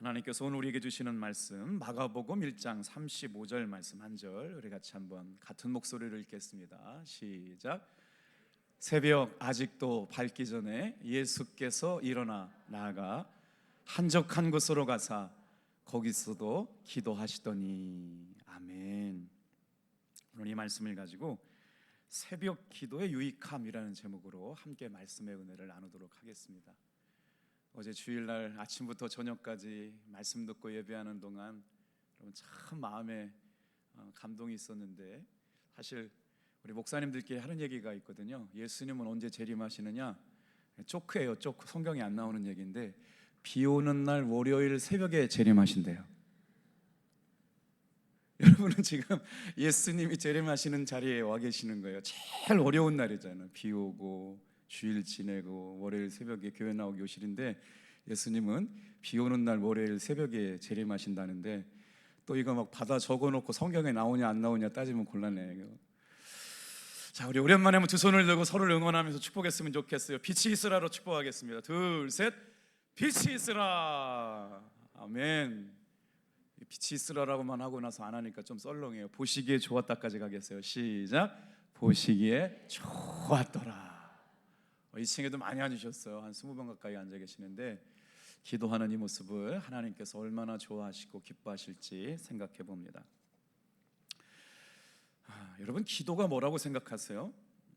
하나님께서 오늘 우리에게 주시는 말씀 마가복음 1장 35절 말씀 한 절 우리 같이 한번 같은 목소리를 읽겠습니다. 시작. 새벽 아직도 밝기 전에 예수께서 일어나 나아가 한적한 곳으로 가사 거기서도 기도하시더니. 아멘. 오늘 이 말씀을 가지고 새벽 기도의 유익함이라는 제목으로 함께 말씀의 은혜를 나누도록 하겠습니다. 어제 주일날 아침부터 저녁까지 말씀 듣고 예배하는 동안 여러분 참 마음에 감동이 있었는데, 사실 우리 목사님들께 하는 얘기가 있거든요. 예수님은 언제 재림하시느냐? 조크예요. 조크. 성경에 안 나오는 얘기인데 비 오는 날 월요일 새벽에 재림하신대요. 여러분은 지금 예수님이 재림하시는 자리에 와 계시는 거예요. 제일 어려운 날이잖아요. 비 오고 주일 지내고 월요일 새벽에 교회 나오기 교실인데, 예수님은 비 오는 날 월요일 새벽에 재림하신다는데, 또 이거 막 받아 적어놓고 성경에 나오냐 안 나오냐 따지면 곤란해요. 자, 우리 오랜만에 한번 두 손을 들고 서로를 응원하면서 축복했으면 좋겠어요. 빛이 있으라로 축복하겠습니다. 둘, 셋. 빛이 있으라. 아멘. 빛이 있으라라고만 하고 나서 안 하니까 좀 썰렁해요. 보시기에 좋았다까지 가겠어요. 시작. 보시기에 좋았더라. 2층에도 많이 앉으셨어요. 한 20명 가까이 앉아 계시는데, 기도하는 이 모습을 하나님께서 얼마나 좋아하시고 기뻐하실지 생각해 봅니다. 여러분, 기도가 뭐라고 생각하세요?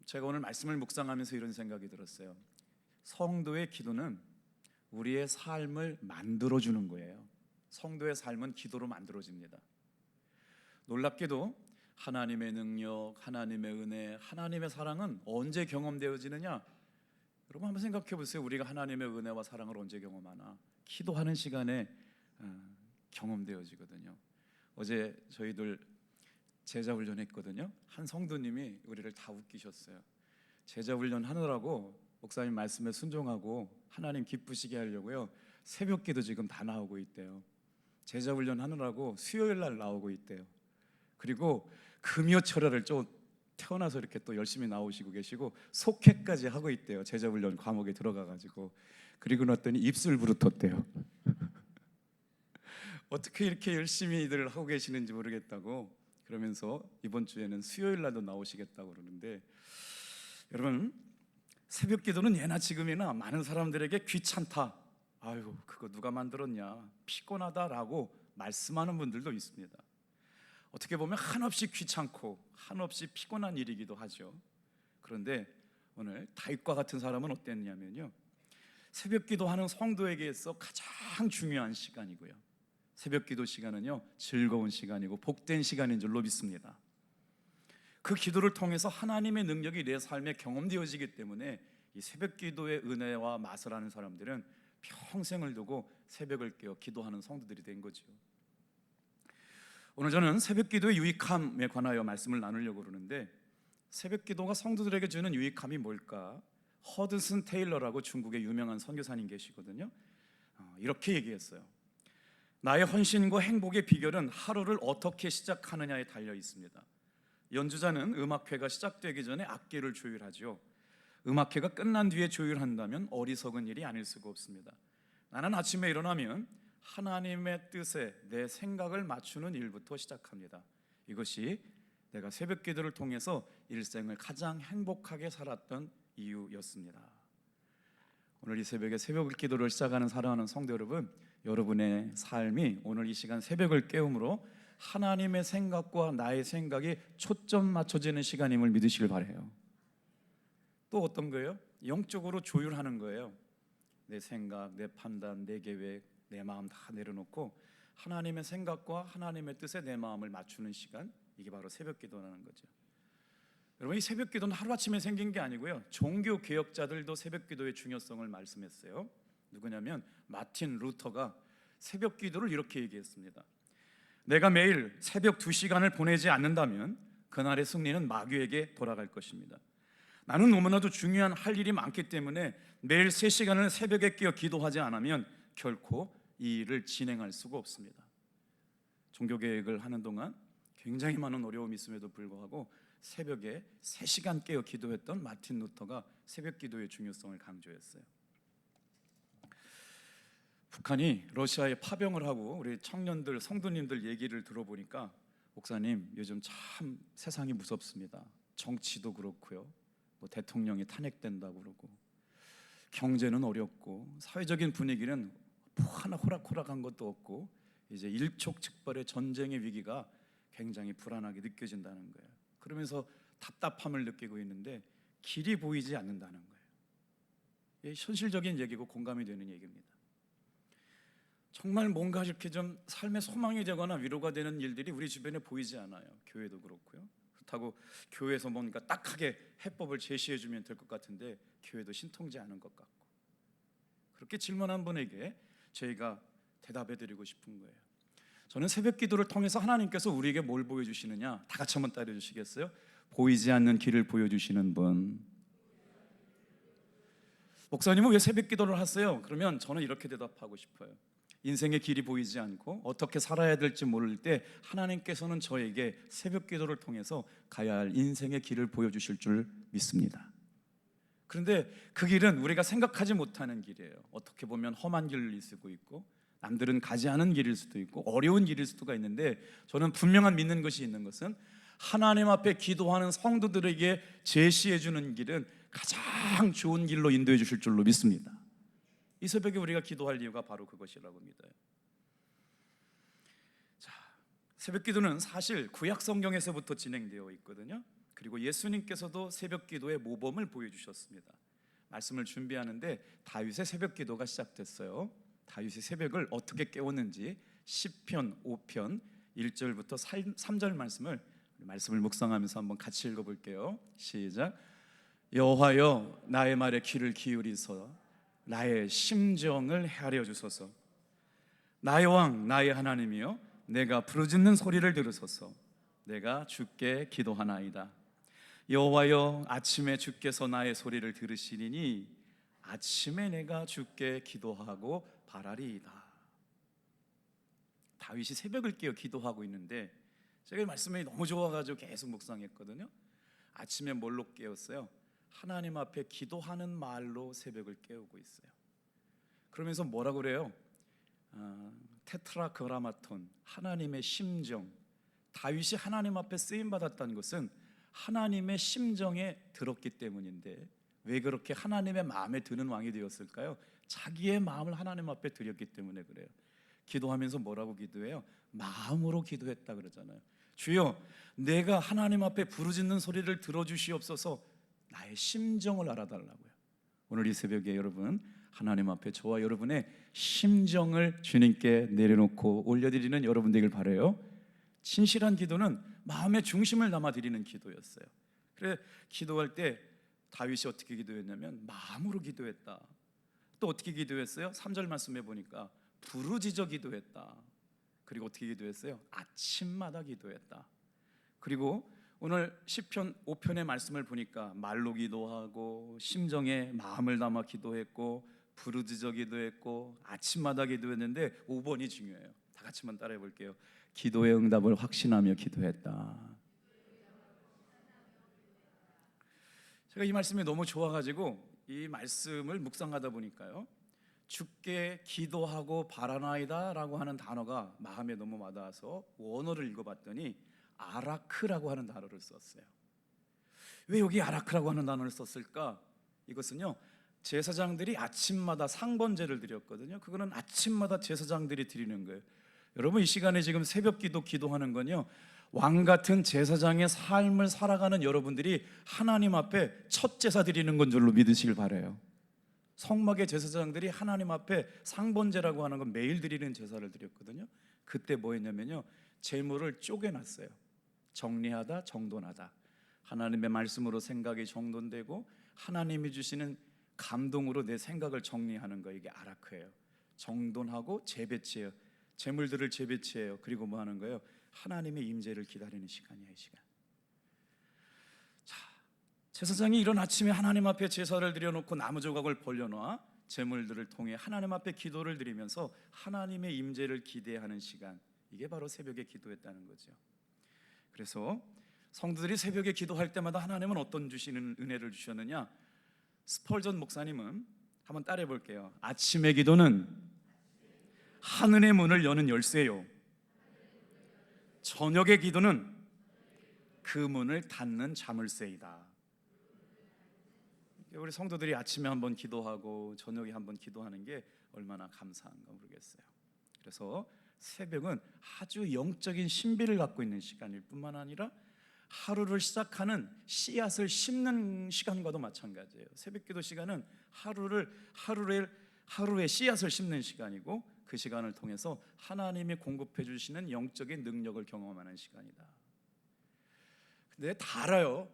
제가 오늘 말씀을 묵상하면서 이런 생각이 들었어요. 성도의 기도는 우리의 삶을 만들어주는 거예요. 성도의 삶은 기도로 만들어집니다. 놀랍게도 하나님의 능력, 하나님의 은혜, 하나님의 사랑은 언제 경험되어지느냐? 여러분 한번 생각해 보세요. 우리가 하나님의 은혜와 사랑을 언제 경험하나? 기도하는 시간에 경험되어지거든요. 어제 저희들 제자 훈련했거든요. 한 성도님이 우리를 다 웃기셨어요. 제자 훈련 하느라고 목사님 말씀에 순종하고 하나님 기쁘시게 하려고요, 새벽 기도 지금 다 나오고 있대요. 제자 훈련 하느라고 수요일 날 나오고 있대요. 그리고 금요철야를 좀 태어나서 이렇게 또 열심히 나오시고 계시고 속회까지 하고 있대요. 제자훈련 과목에 들어가가지고. 그리고 났더니 입술 부르텄대요. 어떻게 이렇게 열심히들 하고 계시는지 모르겠다고 그러면서 이번 주에는 수요일 날도 나오시겠다고 그러는데, 여러분 새벽 기도는 예나 지금이나 많은 사람들에게 귀찮다, 아유 그거 누가 만들었냐, 피곤하다라고 말씀하는 분들도 있습니다. 어떻게 보면 한없이 귀찮고 한없이 피곤한 일이기도 하죠. 그런데 오늘 다윗과 같은 사람은 어땠냐면요, 새벽 기도하는 성도에게 있어 가장 중요한 시간이고요, 새벽 기도 시간은요 즐거운 시간이고 복된 시간인 줄로 믿습니다. 그 기도를 통해서 하나님의 능력이 내 삶에 경험되어지기 때문에 이 새벽 기도의 은혜와 맛을 아는 사람들은 평생을 두고 새벽을 깨어 기도하는 성도들이 된 거죠. 오늘 저는 새벽 기도의 유익함에 관하여 말씀을 나누려고 그러는데, 새벽 기도가 성도들에게 주는 유익함이 뭘까? 허드슨 테일러라고 중국의 유명한 선교사님 계시거든요. 이렇게 얘기했어요. 나의 헌신과 행복의 비결은 하루를 어떻게 시작하느냐에 달려 있습니다. 연주자는 음악회가 시작되기 전에 악기를 조율하죠. 음악회가 끝난 뒤에 조율한다면 어리석은 일이 아닐 수가 없습니다. 나는 아침에 일어나면 하나님의 뜻에 내 생각을 맞추는 일부터 시작합니다. 이것이 내가 새벽 기도를 통해서 일생을 가장 행복하게 살았던 이유였습니다. 오늘 이 새벽에 새벽 기도를 시작하는 사랑하는 성도 여러분, 여러분의 삶이 오늘 이 시간 새벽을 깨움으로 하나님의 생각과 나의 생각이 초점 맞춰지는 시간임을 믿으시길 바라요. 또 어떤 거예요? 영적으로 조율하는 거예요. 내 생각, 내 판단, 내 계획, 내 마음 다 내려놓고 하나님의 생각과 하나님의 뜻에 내 마음을 맞추는 시간, 이게 바로 새벽 기도라는 거죠. 여러분, 이 새벽 기도는 하루아침에 생긴 게 아니고요, 종교 개혁자들도 새벽 기도의 중요성을 말씀했어요. 누구냐면 마틴 루터가 새벽 기도를 이렇게 얘기했습니다. 내가 매일 새벽 2시간을 보내지 않는다면 그날의 승리는 마귀에게 돌아갈 것입니다. 나는 너무나도 중요한 할 일이 많기 때문에 매일 3시간을 새벽에 깨어 기도하지 않으면 결코 이 일을 진행할 수가 없습니다. 종교개혁을 하는 동안 굉장히 많은 어려움이 있음에도 불구하고 새벽에 3시간 깨어 기도했던 마틴 루터가 새벽 기도의 중요성을 강조했어요. 북한이 러시아에 파병을 하고 우리 청년들, 성도님들 얘기를 들어보니까 목사님 요즘 참 세상이 무섭습니다. 정치도 그렇고요. 뭐 대통령이 탄핵된다고 그러고 경제는 어렵고 사회적인 분위기는 뭐 하나 호락호락한 것도 없고 이제 일촉즉발의 전쟁의 위기가 굉장히 불안하게 느껴진다는 거예요. 그러면서 답답함을 느끼고 있는데 길이 보이지 않는다는 거예요. 이게 현실적인 얘기고 공감이 되는 얘기입니다. 정말 뭔가 이렇게 좀 삶의 소망이 되거나 위로가 되는 일들이 우리 주변에 보이지 않아요. 교회도 그렇고요. 그렇다고 교회에서 뭔가 딱하게 해법을 제시해 주면 될 것 같은데 교회도 신통지 않은 것 같고, 그렇게 질문한 분에게 저희가 대답해 드리고 싶은 거예요. 저는 새벽 기도를 통해서 하나님께서 우리에게 뭘 보여주시느냐, 다 같이 한번 따라 주시겠어요? 보이지 않는 길을 보여주시는 분. 목사님은 왜 새벽 기도를 하세요? 그러면 저는 이렇게 대답하고 싶어요. 인생의 길이 보이지 않고 어떻게 살아야 될지 모를 때 하나님께서는 저에게 새벽 기도를 통해서 가야 할 인생의 길을 보여주실 줄 믿습니다. 그런데 그 길은 우리가 생각하지 못하는 길이에요. 어떻게 보면 험한 길일 수도 있고 남들은 가지 않은 길일 수도 있고 어려운 길일 수도 있는데, 저는 분명한 믿는 것이 있는 것은 하나님 앞에 기도하는 성도들에게 제시해 주는 길은 가장 좋은 길로 인도해 주실 줄로 믿습니다. 이 새벽에 우리가 기도할 이유가 바로 그것이라고 믿어요. 자, 새벽 기도는 사실 구약 성경에서부터 진행되어 있거든요. 그리고 예수님께서도 새벽 기도의 모범을 보여주셨습니다. 말씀을 준비하는데 다윗의 새벽 기도가 시작됐어요. 다윗의 새벽을 어떻게 깨웠는지 시편 5편 1절부터 3절 말씀을 묵상하면서 한번 같이 읽어볼게요. 시작. 여호와여 나의 말에 귀를 기울이서 나의 심정을 헤아려 주소서. 나의 왕 나의 하나님이여 내가 부르짖는 소리를 들으소서. 내가 주께 기도하나이다. 여호와여 아침에 주께서 나의 소리를 들으시리니 아침에 내가 주께 기도하고 바라리이다. 다윗이 새벽을 깨어 기도하고 있는데 제가 이 말씀이 너무 좋아가지고 계속 묵상했거든요. 아침에 뭘로 깨웠어요? 하나님 앞에 기도하는 말로 새벽을 깨우고 있어요. 그러면서 뭐라고 그래요? 테트라그라마톤, 하나님의 심정. 다윗이 하나님 앞에 쓰임 받았다는 것은 하나님의 심정에 들었기 때문인데, 왜 그렇게 하나님의 마음에 드는 왕이 되었을까요? 자기의 마음을 하나님 앞에 드렸기 때문에 그래요. 기도하면서 뭐라고 기도해요? 마음으로 기도했다 그러잖아요. 주여 내가 하나님 앞에 부르짖는 소리를 들어주시옵소서. 나의 심정을 알아달라고요. 오늘 이 새벽에 여러분 하나님 앞에 저와 여러분의 심정을 주님께 내려놓고 올려드리는 여러분 되길 바라요. 진실한 기도는 마음의 중심을 담아 드리는 기도였어요. 그래 기도할 때 다윗이 어떻게 기도했냐면 마음으로 기도했다. 또 어떻게 기도했어요? 3절 말씀해 보니까 부르짖어 기도했다. 그리고 어떻게 기도했어요? 아침마다 기도했다. 그리고 오늘 시편 5편의 말씀을 보니까 말로 기도하고 심정에 마음을 담아 기도했고 부르짖어 기도했고 아침마다 기도했는데 5번이 중요해요. 다 같이 한번 따라해 볼게요. 기도의 응답을 확신하며 기도했다. 제가 이 말씀이 너무 좋아가지고 이 말씀을 묵상하다 보니까요, 주께 기도하고 바라나이다 라고 하는 단어가 마음에 너무 와닿아서 원어를 읽어봤더니 아라크라고 하는 단어를 썼어요. 왜 여기 아라크라고 하는 단어를 썼을까? 이것은요, 제사장들이 아침마다 상번제를 드렸거든요. 그거는 아침마다 제사장들이 드리는 거예요. 여러분 이 시간에 지금 새벽 기도하는 건요, 왕 같은 제사장의 삶을 살아가는 여러분들이 하나님 앞에 첫 제사 드리는 건 줄로 믿으시길 바라요. 성막의 제사장들이 하나님 앞에 상번제라고 하는 건 매일 드리는 제사를 드렸거든요. 그때 뭐 했냐면요, 재물을 쪼개놨어요. 정리하다, 정돈하다. 하나님의 말씀으로 생각이 정돈되고 하나님이 주시는 감동으로 내 생각을 정리하는 거, 이게 아라크예요. 정돈하고 재배치해요. 재물들을 재배치해요. 그리고 뭐 하는 거예요? 하나님의 임재를 기다리는 시간이에요. 이 시간. 자, 제사장이 이런 아침에 하나님 앞에 제사를 드려놓고 나무 조각을 벌려놓아 재물들을 통해 하나님 앞에 기도를 드리면서 하나님의 임재를 기대하는 시간, 이게 바로 새벽에 기도했다는 거죠. 그래서 성도들이 새벽에 기도할 때마다 하나님은 어떤 주시는 은혜를 주셨느냐? 스펄전 목사님은 한번 따라해 볼게요. 아침의 기도는 하늘의 문을 여는 열쇠요. 저녁의 기도는 그 문을 닫는 자물쇠이다. 우리 성도들이 아침에 한번 기도하고 저녁에 한번 기도하는 게 얼마나 감사한가 모르겠어요. 그래서 새벽은 아주 영적인 신비를 갖고 있는 시간일 뿐만 아니라 하루를 시작하는 씨앗을 심는 시간과도 마찬가지예요. 새벽기도 시간은 하루에 씨앗을 심는 시간이고, 그 시간을 통해서 하나님이 공급해 주시는 영적인 능력을 경험하는 시간이다. 근데 다 알아요.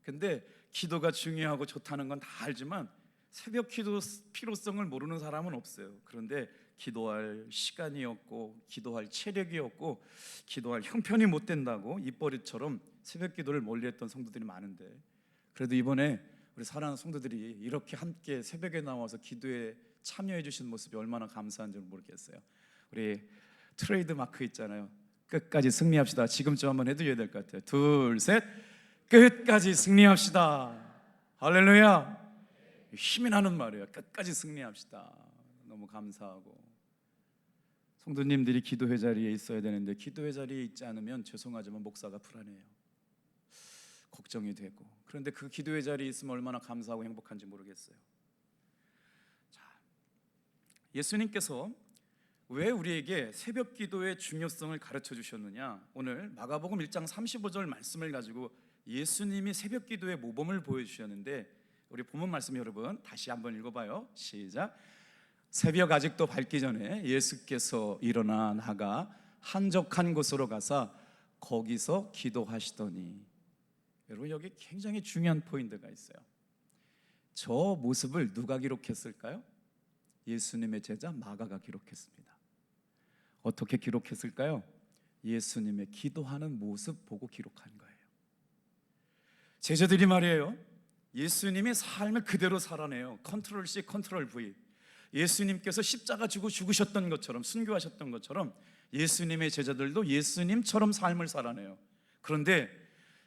근데 기도가 중요하고 좋다는 건 다 알지만 새벽 기도 필요성을 모르는 사람은 없어요. 그런데 기도할 시간이 없고, 기도할 체력이 없고, 기도할 형편이 못 된다고 입버릇처럼 새벽 기도를 멀리했던 성도들이 많은데, 그래도 이번에 우리 사랑하는 성도들이 이렇게 함께 새벽에 나와서 기도에 참여해 주신 모습이 얼마나 감사한지 모르겠어요. 우리 트레이드 마크 있잖아요. 끝까지 승리합시다. 지금쯤 한번 해드려야 될 것 같아요. 둘, 셋. 끝까지 승리합시다. 할렐루야. 힘이 나는 말이에요. 끝까지 승리합시다. 너무 감사하고, 성도님들이 기도회 자리에 있어야 되는데 기도회 자리에 있지 않으면 죄송하지만 목사가 불안해요. 걱정이 되고. 그런데 그 기도회 자리에 있으면 얼마나 감사하고 행복한지 모르겠어요. 자, 예수님께서 왜 우리에게 새벽 기도의 중요성을 가르쳐 주셨느냐? 오늘 마가복음 1장 35절 말씀을 가지고 예수님이 새벽 기도의 모범을 보여주셨는데, 우리 본문 말씀 여러분 다시 한번 읽어봐요. 시작. 새벽 아직도 밝기 전에 예수께서 일어나 나가 한적한 곳으로 가사 거기서 기도하시더니. 여러분, 여기 굉장히 중요한 포인트가 있어요. 저 모습을 누가 기록했을까요? 예수님의 제자 마가가 기록했습니다. 어떻게 기록했을까요? 예수님의 기도하는 모습 보고 기록한 거예요. 제자들이 말이에요, 예수님의 삶을 그대로 살아내요. 컨트롤 C, 컨트롤 V. 예수님께서 십자가 지고 죽으셨던 것처럼, 순교하셨던 것처럼 예수님의 제자들도 예수님처럼 삶을 살아내요. 그런데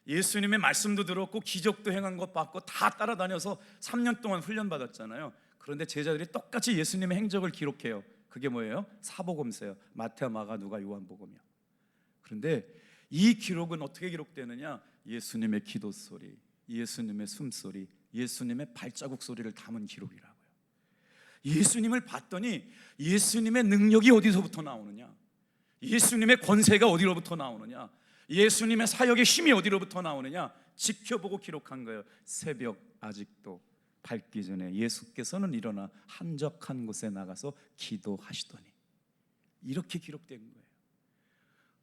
예수님의 말씀도 들었고 기적도 행한 것 봤고 다 따라다녀서 3년 동안 훈련받았잖아요. 그런데 제자들이 똑같이 예수님의 행적을 기록해요. 그게 뭐예요? 사복음서예요. 마태, 마가, 누가, 요한복음이요. 그런데 이 기록은 어떻게 기록되느냐? 예수님의 기도 소리, 예수님의 숨소리, 예수님의 발자국 소리를 담은 기록이라고요. 예수님을 봤더니 예수님의 능력이 어디서부터 나오느냐? 예수님의 권세가 어디로부터 나오느냐? 예수님의 사역의 힘이 어디로부터 나오느냐? 지켜보고 기록한 거예요. 새벽 아직도 밝기 전에 예수께서는 일어나 한적한 곳에 나가서 기도하시더니. 이렇게 기록된 거예요.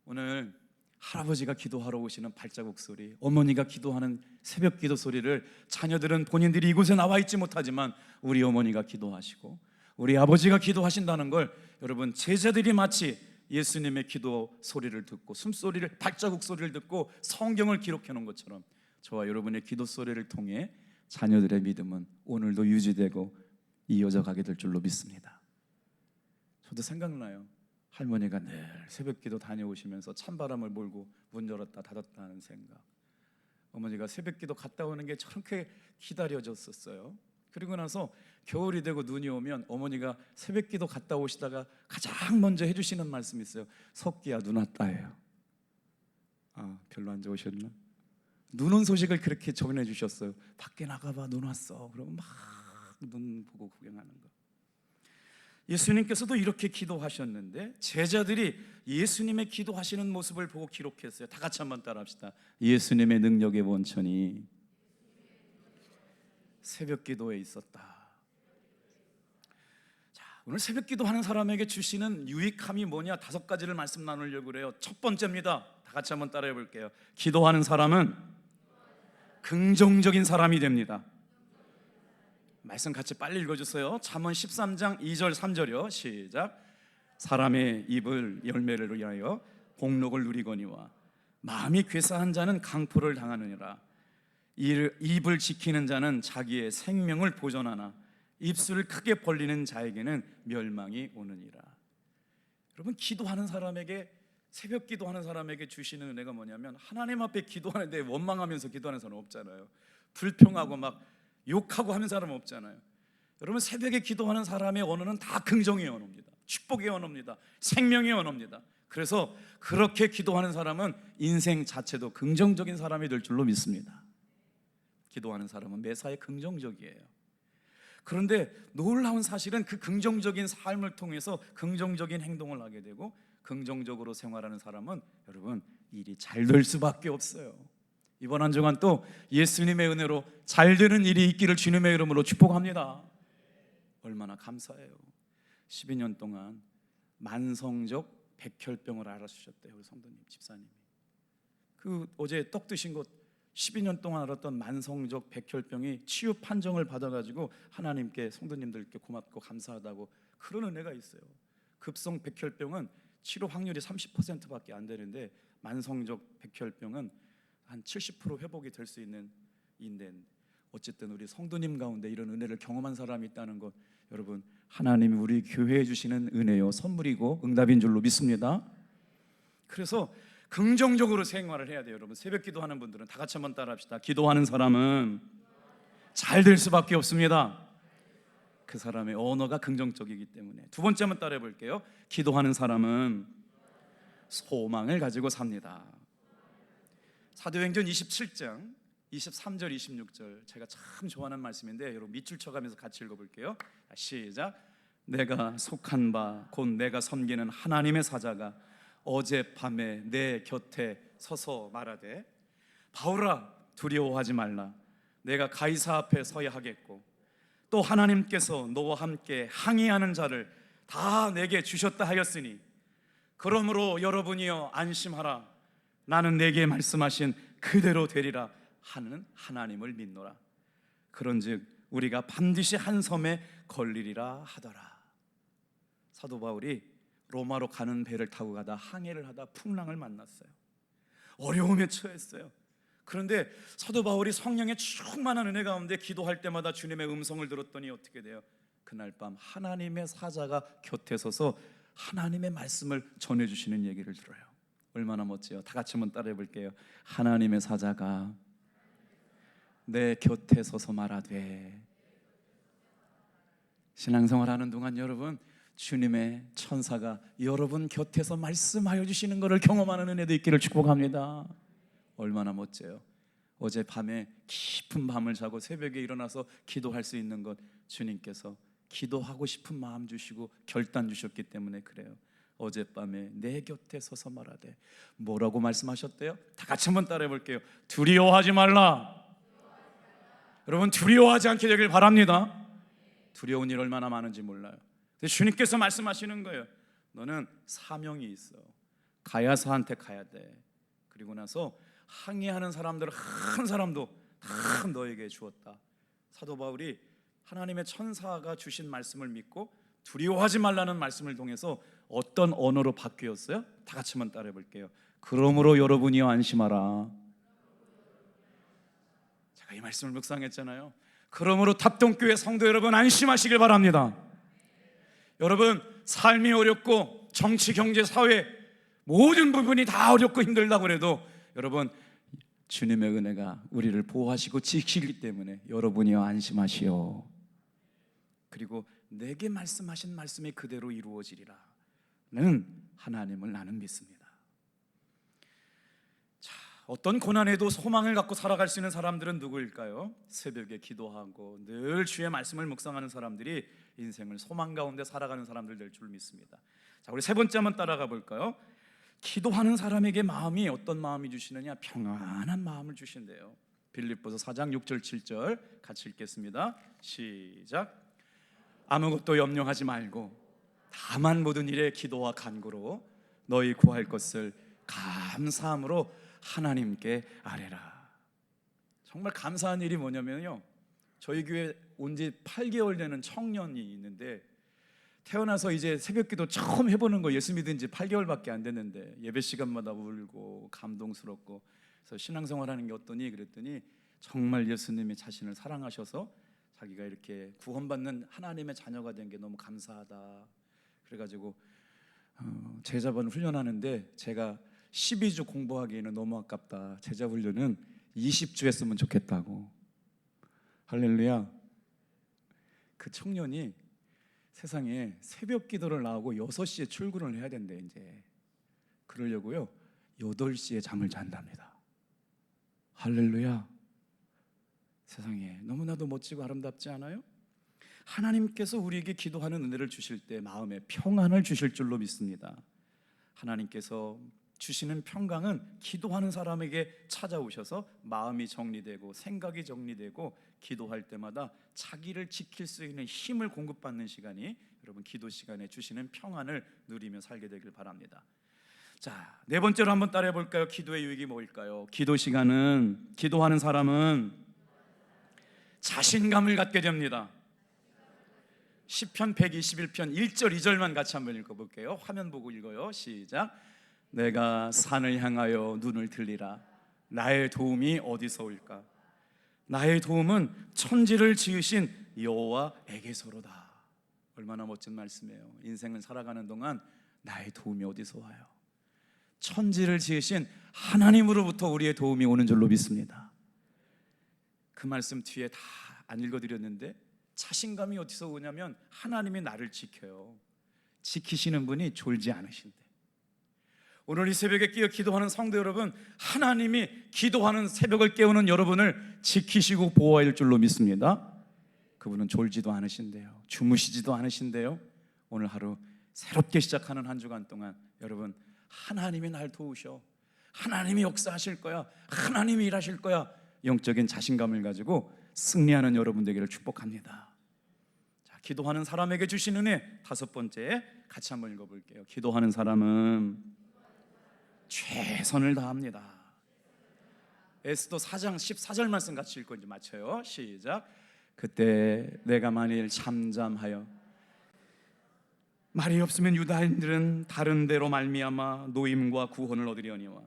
오늘 할아버지가 기도하러 오시는 발자국 소리, 어머니가 기도하는 새벽 기도 소리를 자녀들은 본인들이 이곳에 나와 있지 못하지만 우리 어머니가 기도하시고 우리 아버지가 기도하신다는 걸, 여러분, 제자들이 마치 예수님의 기도 소리를 듣고 숨소리를, 발자국 소리를 듣고 성경을 기록해 놓은 것처럼 저와 여러분의 기도 소리를 통해 자녀들의 믿음은 오늘도 유지되고 이어져 가게 될 줄로 믿습니다. 저도 생각나요. 할머니가 늘 새벽기도 다녀오시면서 찬바람을 몰고 문 열었다 닫았다 하는 생각. 어머니가 새벽기도 갔다 오는 게 저렇게 기다려졌었어요. 그리고 나서 겨울이 되고 눈이 오면 어머니가 새벽기도 갔다 오시다가 가장 먼저 해주시는 말씀이 있어요. 석기야, 눈 왔다예요. 아, 별로 안 좋으셨나? 눈 온 소식을 그렇게 전해 주셨어요. 밖에 나가봐, 눈 왔어. 그러면 막 눈 보고 구경하는 거. 예수님께서도 이렇게 기도하셨는데 제자들이 예수님의 기도하시는 모습을 보고 기록했어요. 다 같이 한번 따라합시다. 예수님의 능력의 원천이 새벽 기도에 있었다. 자, 오늘 새벽 기도하는 사람에게 주시는 유익함이 뭐냐? 5가지를 말씀 나누려고 그래요. 첫 번째입니다. 다 같이 한번 따라해 볼게요. 기도하는 사람은 긍정적인 사람이 됩니다. 말씀 같이 빨리 읽어주세요. 잠언 13장 2절 3절이요. 시작. 사람의 입을 열매를 위하여 복록을 누리거니와 마음이 괴사한 자는 강포를 당하느니라. 입을 지키는 자는 자기의 생명을 보존하나 입술을 크게 벌리는 자에게는 멸망이 오느니라. 여러분, 기도하는 사람에게, 새벽 기도하는 사람에게 주시는 은혜가 뭐냐면, 하나님 앞에 기도하는데 원망하면서 기도하는 사람 없잖아요. 불평하고 막 욕하고 하는 사람 없잖아요. 여러분, 새벽에 기도하는 사람의 언어는 다 긍정의 언어입니다. 축복의 언어입니다. 생명의 언어입니다. 그래서 그렇게 기도하는 사람은 인생 자체도 긍정적인 사람이 될 줄로 믿습니다. 기도하는 사람은 매사에 긍정적이에요. 그런데 놀라운 사실은 그 긍정적인 삶을 통해서 긍정적인 행동을 하게 되고 긍정적으로 생활하는 사람은 여러분 일이 잘 될 수밖에 없어요. 이번 한 주간 또 예수님의 은혜로 잘 되는 일이 있기를 주님의 이름으로 축복합니다. 얼마나 감사해요. 12년 동안 만성적 백혈병을 알아주셨대요, 우리 성도님, 집사님이. 그 어제 떡 드신 것 12년 동안 앓았던 만성적 백혈병이 치유 판정을 받아가지고 하나님께, 성도님들께 고맙고 감사하다고 그런 은혜가 있어요. 급성 백혈병은 치료 확률이 30%밖에 안 되는데 만성적 백혈병은 한 70% 회복이 될 수 있는 인데, 어쨌든 우리 성도님 가운데 이런 은혜를 경험한 사람이 있다는 것, 여러분 하나님이 우리 교회에 주시는 은혜요, 선물이고 응답인 줄로 믿습니다. 그래서 긍정적으로 생활을 해야 돼요. 여러분 새벽 기도하는 분들은 다 같이 한번 따라합시다. 기도하는 사람은 잘 될 수밖에 없습니다. 그 사람의 언어가 긍정적이기 때문에. 두 번째 한번 따라해 볼게요. 기도하는 사람은 소망을 가지고 삽니다. 사도행전 27장 23절 26절 제가 참 좋아하는 말씀인데 여러분 밑줄 쳐가면서 같이 읽어볼게요. 시작. 내가 속한 바 곧 내가 섬기는 하나님의 사자가 어젯밤에 내 곁에 서서 말하되 바울아 두려워하지 말라. 내가 가이사 앞에 서야 하겠고 또 하나님께서 너와 함께 항의하는 자를 다 내게 주셨다 하였으니 그러므로 여러분이여 안심하라. 나는 내게 말씀하신 그대로 되리라 하는 하나님을 믿노라. 그런즉 우리가 반드시 한 섬에 걸리리라 하더라. 사도 바울이 로마로 가는 배를 타고 가다 항해를 하다 풍랑을 만났어요. 어려움에 처했어요. 그런데 사도 바울이 성령의 충만한 은혜 가운데 기도할 때마다 주님의 음성을 들었더니 어떻게 돼요? 그날 밤 하나님의 사자가 곁에 서서 하나님의 말씀을 전해주시는 얘기를 들어요. 얼마나 멋져요. 다 같이 한번 따라해 볼게요. 하나님의 사자가 내 곁에 서서 말하되. 신앙생활하는 동안 여러분 주님의 천사가 여러분 곁에서 말씀하여 주시는 것을 경험하는 은혜도 있기를 축복합니다. 얼마나 멋져요. 어젯밤에 깊은 밤을 자고 새벽에 일어나서 기도할 수 있는 것, 주님께서 기도하고 싶은 마음 주시고 결단 주셨기 때문에 그래요. 어젯밤에 내 곁에 서서 말하되. 뭐라고 말씀하셨대요? 다 같이 한번 따라해 볼게요. 두려워하지 말라. 여러분 두려워하지 않게 되길 바랍니다. 두려운 일 얼마나 많은지 몰라요. 주님께서 말씀하시는 거예요. 너는 사명이 있어. 가야사한테 가야 돼. 그리고 나서 항해하는 사람들 한 사람도 다 너에게 주었다. 사도 바울이 하나님의 천사가 주신 말씀을 믿고 두려워하지 말라는 말씀을 통해서 어떤 언어로 바뀌었어요? 다 같이 한번 따라해 볼게요. 그러므로 여러분이여 안심하라. 제가 이 말씀을 묵상했잖아요. 그러므로 탑동교회 성도 여러분 안심하시길 바랍니다. 여러분 삶이 어렵고 정치, 경제, 사회 모든 부분이 다 어렵고 힘들다고 해도 여러분 주님의 은혜가 우리를 보호하시고 지키기 때문에 여러분이여 안심하시오. 그리고 내게 말씀하신 말씀이 그대로 이루어지리라 는 하나님을 나는 믿습니다. 자, 어떤 고난에도 소망을 갖고 살아갈 수 있는 사람들은 누구일까요? 새벽에 기도하고 늘 주의 말씀을 묵상하는 사람들이 인생을 소망 가운데 살아가는 사람들 될 줄 믿습니다. 자, 우리 세 번째 한번 따라가 볼까요? 기도하는 사람에게 마음이 어떤 마음이 주시느냐? 평안한 마음을 주신대요. 빌립보서 4장 6절 7절 같이 읽겠습니다. 시작. 아무것도 염려하지 말고 다만 모든 일에 기도와 간구로 너희 구할 것을 감사함으로 하나님께 아뢰라. 정말 감사한 일이 뭐냐면요, 저희 교회 온 지 8개월 되는 청년이 있는데 태어나서 이제 새벽기도 처음 해보는 거, 예수 믿은 지 8개월밖에 안 됐는데 예배 시간마다 울고 감동스럽고, 그래서 신앙생활하는 게 어떠니? 그랬더니 정말 예수님이 자신을 사랑하셔서 자기가 이렇게 구원받는 하나님의 자녀가 된 게 너무 감사하다. 그래가지고 제자반 훈련하는데 제가 12주 공부하기에는 너무 아깝다. 제자 훈련은 20주 했으면 좋겠다고. 할렐루야. 그 청년이 세상에 새벽 기도를 나오고 6시에 출근을 해야 된대. 이제 그러려고요 8시에 잠을 잔답니다. 할렐루야. 세상에 너무나도 멋지고 아름답지 않아요? 하나님께서 우리에게 기도하는 은혜를 주실 때 마음에 평안을 주실 줄로 믿습니다. 하나님께서 주시는 평강은 기도하는 사람에게 찾아오셔서 마음이 정리되고 생각이 정리되고 기도할 때마다 자기를 지킬 수 있는 힘을 공급받는 시간이 여러분 기도 시간에 주시는 평안을 누리며 살게 되길 바랍니다. 자, 네 번째로 한번 따라해 볼까요? 기도의 유익이 뭘까요? 기도 시간은, 기도하는 사람은 자신감을 갖게 됩니다. 시편 121편 1절 2절만 같이 한번 읽어볼게요. 화면 보고 읽어요. 시작. 내가 산을 향하여 눈을 들리라. 나의 도움이 어디서 올까? 나의 도움은 천지를 지으신 여호와에게서로다. 얼마나 멋진 말씀이에요. 인생을 살아가는 동안 나의 도움이 어디서 와요? 천지를 지으신 하나님으로부터 우리의 도움이 오는 줄로 믿습니다. 그 말씀 뒤에 다 안 읽어드렸는데 자신감이 어디서 오냐면 하나님이 나를 지켜요. 지키시는 분이 졸지 않으신대. 오늘 이 새벽에 끼어 기도하는 성도 여러분, 하나님이 기도하는 새벽을 깨우는 여러분을 지키시고 보호할 줄로 믿습니다. 그분은 졸지도 않으신대요. 주무시지도 않으신대요. 오늘 하루 새롭게 시작하는 한 주간 동안 여러분, 하나님이 날 도우셔, 하나님이 역사하실 거야, 하나님이 일하실 거야, 영적인 자신감을 가지고 승리하는 여러분 되기를 축복합니다. 자, 기도하는 사람에게 주신 은혜 다섯 번째 같이 한번 읽어볼게요. 기도하는 사람은 최선을 다합니다. 에스더 4장 14절 말씀 같이 읽고 이제 마쳐요. 시작. 그때 내가 만일 잠잠하여 말이 없으면 유다인들은 다른 데로 말미암아 노임과 구원을 얻으려니와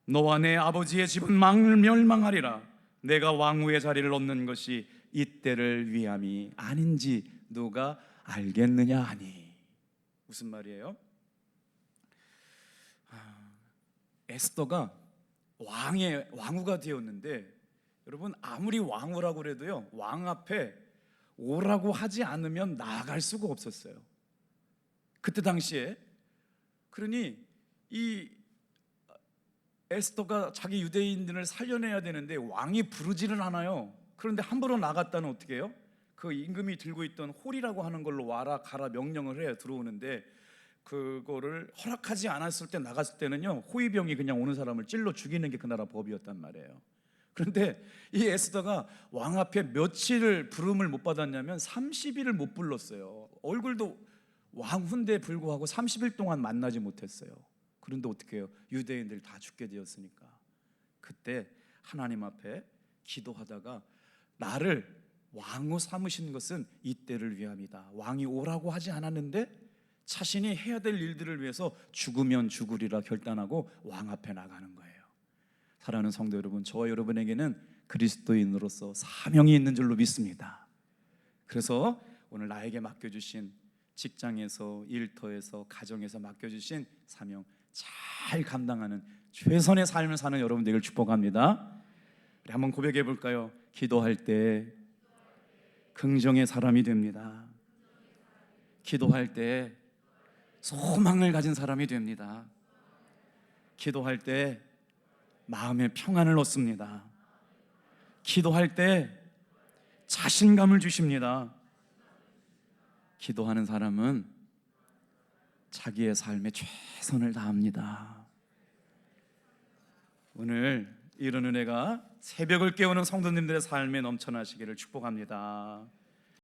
너와 내 아버지의 집은 멸망하리라. 내가 왕후의 자리를 얻는 것이 이때를 위함이 아닌지 누가 알겠느냐 하니. 무슨 말이에요? 에스더가 왕후가 되었는데 여러분, 아무리 왕후라고 그래도요 왕 앞에 오라고 하지 않으면 나아갈 수가 없었어요. 그때 당시에. 그러니 이 에스더가 자기 유대인들을 살려내야 되는데 왕이 부르지를 않아요. 그런데 함부로 나갔다는 어떻게 해요? 그 임금이 들고 있던 홀이라고 하는 걸로 와라 가라 명령을 해요. 들어오는데 그거를 허락하지 않았을 때, 나갔을 때는요 호위병이 그냥 오는 사람을 찔러 죽이는 게 그 나라 법이었단 말이에요. 그런데 이 에스더가 왕 앞에 며칠을 부름을 못 받았냐면 30일을 못 불렀어요. 얼굴도 왕후인데 불구하고 30일 동안 만나지 못했어요. 그런데 어떻게 해요? 유대인들 다 죽게 되었으니까. 그때 하나님 앞에 기도하다가 나를 왕후 삼으신 것은 이때를 위함이다. 왕이 오라고 하지 않았는데 자신이 해야 될 일들을 위해서 죽으면 죽으리라 결단하고 왕 앞에 나가는 거예요. 사랑하는 성도 여러분, 저와 여러분에게는 그리스도인으로서 사명이 있는 줄로 믿습니다. 그래서 오늘 나에게 맡겨주신 직장에서, 일터에서, 가정에서 맡겨주신 사명 잘 감당하는 최선의 삶을 사는 여러분 되기를 축복합니다. 우리 한번 고백해 볼까요? 기도할 때 긍정의 사람이 됩니다. 기도할 때 소망을 가진 사람이 됩니다. 기도할 때 마음의 평안을 얻습니다. 기도할 때 자신감을 주십니다. 기도하는 사람은 자기의 삶에 최선을 다합니다. 오늘 이런 은혜가 새벽을 깨우는 성도님들의 삶에 넘쳐나시기를 축복합니다.